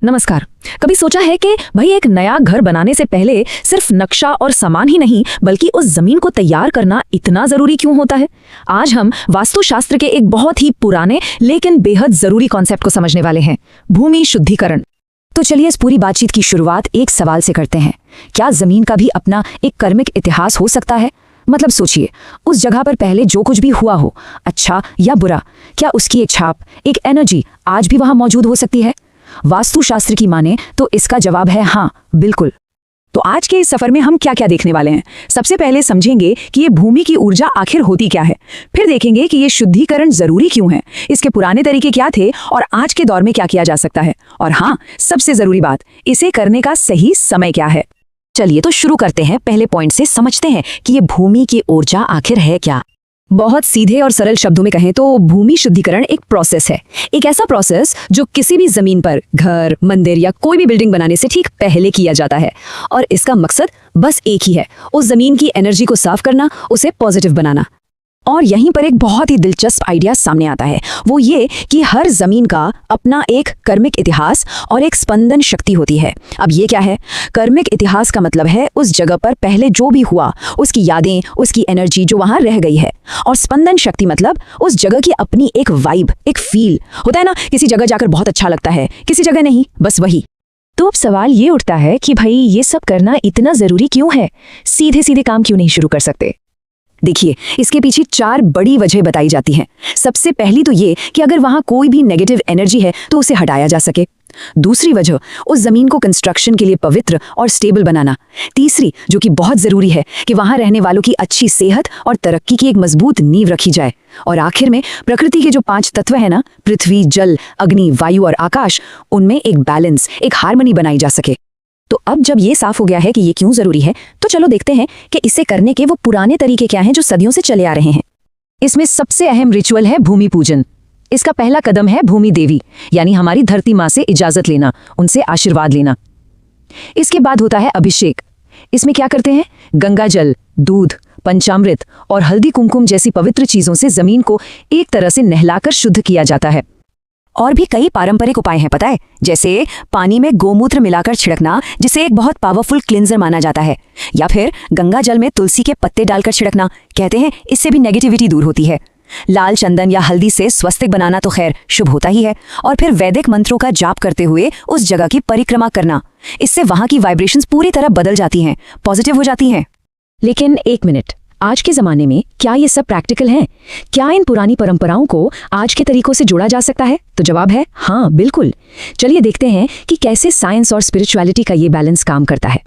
नमस्कार। कभी सोचा है कि भाई एक नया घर बनाने से पहले सिर्फ नक्शा और सामान ही नहीं बल्कि उस जमीन को तैयार करना इतना जरूरी क्यों होता है? आज हम वास्तुशास्त्र के एक बहुत ही पुराने लेकिन बेहद जरूरी कॉन्सेप्ट को समझने वाले हैं, भूमि शुद्धिकरण। तो चलिए इस पूरी बातचीत की शुरुआत एक सवाल से करते हैं। क्या जमीन का भी अपना एक कर्मिक इतिहास हो सकता है? मतलब सोचिए, उस जगह पर पहले जो कुछ भी हुआ हो, अच्छा या बुरा, क्या उसकी एक छाप, एक एनर्जी आज भी वहां मौजूद हो सकती है? वास्तुशास्त्र की माने तो इसका जवाब है हाँ, बिल्कुल। तो आज के इस सफर में हम क्या क्या देखने वाले हैं? सबसे पहले समझेंगे कि ये भूमि की ऊर्जा आखिर होती क्या है। फिर देखेंगे कि ये शुद्धिकरण जरूरी क्यों है, इसके पुराने तरीके क्या थे और आज के दौर में क्या किया जा सकता है। और हाँ, सबसे जरूरी बात, इसे करने का सही समय क्या है। चलिए तो शुरू करते हैं, पहले पॉइंट से समझते हैं कि ये भूमि की ऊर्जा आखिर है क्या। बहुत सीधे और सरल शब्दों में कहें तो भूमि शुद्धिकरण एक प्रोसेस है, एक ऐसा प्रोसेस जो किसी भी जमीन पर घर, मंदिर या कोई भी बिल्डिंग बनाने से ठीक पहले किया जाता है। और इसका मकसद बस एक ही है, उस जमीन की एनर्जी को साफ करना, उसे पॉजिटिव बनाना। और यहीं पर एक बहुत ही दिलचस्प आइडिया सामने आता है, वो ये कि हर जमीन का अपना एक कर्मिक इतिहास और एक स्पंदन शक्ति होती है। अब ये क्या है? कर्मिक इतिहास का मतलब है उस जगह पर पहले जो भी हुआ, उसकी यादें, उसकी एनर्जी जो वहां रह गई है। और स्पंदन शक्ति मतलब उस जगह की अपनी एक वाइब, एक फील होता है ना, किसी जगह जाकर बहुत अच्छा लगता है, किसी जगह नहीं, बस वही। तो अब सवाल ये उठता है कि भाई ये सब करना इतना जरूरी क्यों है? सीधे सीधे काम क्यों नहीं शुरू कर सकते? देखिए, इसके पीछे 4 बड़ी वजह बताई जाती हैं। सबसे पहली तो ये कि अगर वहां कोई भी नेगेटिव एनर्जी है तो उसे हटाया जा सके। दूसरी वजह, उस जमीन को कंस्ट्रक्शन के लिए पवित्र और स्टेबल बनाना। तीसरी, जो कि बहुत जरूरी है, कि वहां रहने वालों की अच्छी सेहत और तरक्की की एक मजबूत नींव रखी जाए। और आखिर में प्रकृति के जो 5 तत्व है ना, पृथ्वी, जल, अग्नि, वायु और आकाश, उनमें एक बैलेंस, एक हार्मनी बनाई जा सके। तो अब जब ये साफ हो गया है कि ये क्यों जरूरी है, तो चलो देखते हैं कि इसे करने के वो पुराने तरीके क्या हैं जो सदियों से चले आ रहे हैं। इसमें सबसे अहम रिचुअल है भूमि पूजन। इसका पहला कदम है भूमि देवी, यानी हमारी धरती माँ से इजाजत लेना, उनसे आशीर्वाद लेना। इसके बाद होता है अभिषेक। इसमें क्या करते हैं? गंगा जल, दूध, पंचामृत और हल्दी कुमकुम जैसी पवित्र चीजों से जमीन को एक तरह से नहलाकर शुद्ध किया जाता है। और भी कई पारंपरिक उपाय हैं, पता है, जैसे पानी में गोमूत्र मिलाकर छिड़कना, जिसे एक बहुत पावरफुल क्लिंजर माना जाता है, या फिर गंगा जल में तुलसी के पत्ते डालकर छिड़कना, कहते हैं इससे भी नेगेटिविटी दूर होती है। लाल चंदन या हल्दी से स्वस्तिक बनाना तो खैर शुभ होता ही है। और फिर वैदिक मंत्रों का जाप करते हुए उस जगह की परिक्रमा करना, इससे वहां की वाइब्रेशंस पूरी तरह बदल जाती हैं, पॉजिटिव हो जाती हैं। लेकिन एक मिनट, आज के जमाने में क्या ये सब प्रैक्टिकल है? क्या इन पुरानी परंपराओं को आज के तरीकों से जोड़ा जा सकता है? तो जवाब है हाँ, बिल्कुल। चलिए देखते हैं कि कैसे साइंस और स्पिरिचुअलिटी का ये बैलेंस काम करता है।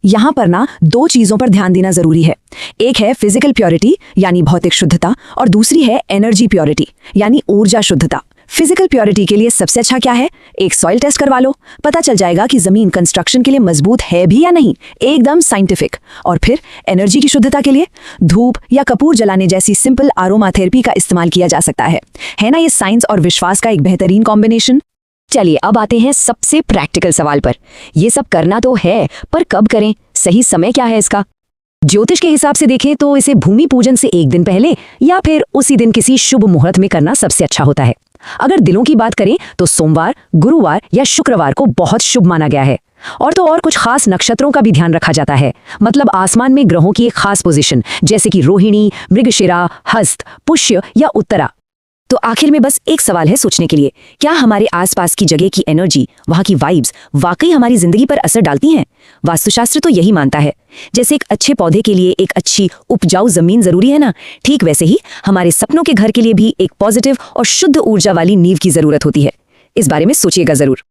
यहाँ पर ना 2 चीजों पर ध्यान देना जरूरी है। एक है फिजिकल प्योरिटी यानी भौतिक शुद्धता, और दूसरी है एनर्जी प्योरिटी यानी ऊर्जा शुद्धता। फिजिकल प्योरिटी के लिए सबसे अच्छा क्या है? एक सॉइल टेस्ट करवा लो, पता चल जाएगा कि जमीन कंस्ट्रक्शन के लिए मजबूत है भी या नहीं, एकदम साइंटिफिक। और फिर एनर्जी की शुद्धता के लिए धूप या कपूर जलाने जैसी सिंपल अरोमा थेरेपी का इस्तेमाल किया जा सकता है ना? ये साइंस और विश्वास का एक बेहतरीन कॉम्बिनेशन। चलिए अब आते हैं सबसे प्रैक्टिकल सवाल पर। ये सब करना तो है, पर कब करें? सही समय क्या है इसका? ज्योतिष के हिसाब से देखें तो इसे भूमि पूजन से एक दिन पहले या फिर उसी दिन किसी शुभ मुहूर्त में करना सबसे अच्छा होता है। अगर दिनों की बात करें तो सोमवार, गुरुवार या शुक्रवार को बहुत शुभ माना गया है। और तो और कुछ खास नक्षत्रों का भी ध्यान रखा जाता है, मतलब आसमान में ग्रहों की एक खास पोजीशन, जैसे कि रोहिणी, मृगशिरा, हस्त, पुष्य या उत्तरा। तो आखिर में बस एक सवाल है सोचने के लिए, क्या हमारे आसपास की जगह की एनर्जी, वहां की वाइब्स वाकई हमारी जिंदगी पर असर डालती हैं? वास्तुशास्त्र तो यही मानता है। जैसे एक अच्छे पौधे के लिए एक अच्छी उपजाऊ जमीन जरूरी है ना, ठीक वैसे ही हमारे सपनों के घर के लिए भी एक पॉजिटिव और शुद्ध ऊर्जा वाली नींव की जरूरत होती है। इस बारे में सोचिएगा जरूर।